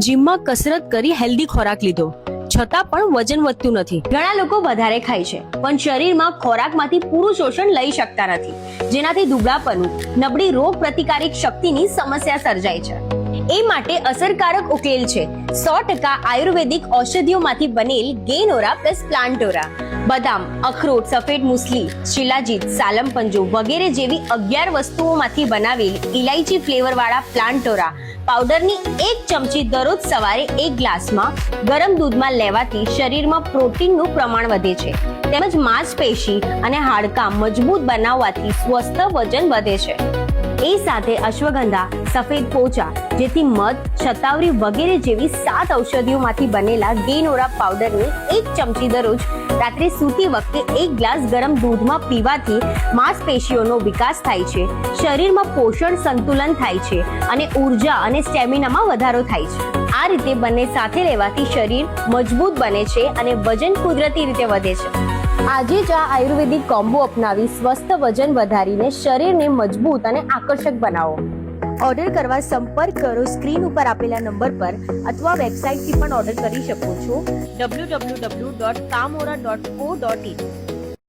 જીમમાં કસરત કરી હેલ્ધી ખોરાક લીધો છતાં પણ વજન વધતું નથી. ઘણા લોકો વધારે ખાય છે પણ શરીરમાં ખોરાકમાંથી પૂરું શોષણ લઈ શકતા નથી, જેનાથી દુબળાપનું, નબળી રોગ પ્રતિકારક શક્તિની સમસ્યા સર્જાય છે. એ માટે અસરકારક ઉકેલ છે 100% આયુર્વેદિક ઔષધિઓમાંથી બનેલ ગેનોરા પ્લસ પ્લાન્ટોરા. બદામ, અખરોટ, સફેદ મુસલી, શિલાજીત, સાલમ પંજો વગેરે જેવી 11 વસ્તુઓમાંથી બનાવેલ ઇલાયચી ફ્લેવર વાળા પ્લાન્ટોરા પાવડરની 1 ચમચી દરરોજ સવારે 1 ગ્લાસમાં ગરમ દૂધમાં લેવાથી શરીરમાં પ્રોટીનનું પ્રમાણ વધે છે, તેમજ માંસપેશી અને હાડકાં મજબૂત બનાવવાથી સ્વસ્થ વજન વધે છે. એ સાથે અશ્વગંધા, સફેદ પોચા, જેથી મધ, શતાવરી વગેરે જેવી 7 ઔષધિઓમાંથી બનેલા ગેનોરા પાવડરની 1 ચમચી દરરોજ રાત્રે સૂતી વખતે 1 ગ્લાસ ગરમ દૂધમાં પીવાથી માંસપેશીઓનો વિકાસ થાય છે, શરીરમાં પોષણ સંતુલન થાય છે અને ઉર્જા અને સ્ટેમિનામાં વધારો થાય છે. આ રીતે બંને સાથે લેવાથી શરીર મજબૂત બને છે અને વજન કુદરતી રીતે વધે છે. આજે જ આ આયુર્વેદિક કોમ્બો અપનાવી સ્વસ્થ વજન વધારીને શરીરને મજબૂત અને આકર્ષક બનાવો. ઓર્ડર કરવા સંપર્ક કરો સ્ક્રીન ઉપર આપેલા નંબર પર અથવા વેબસાઇટથી પણ ઓર્ડર કરી શકો છો www.kamora.co.in.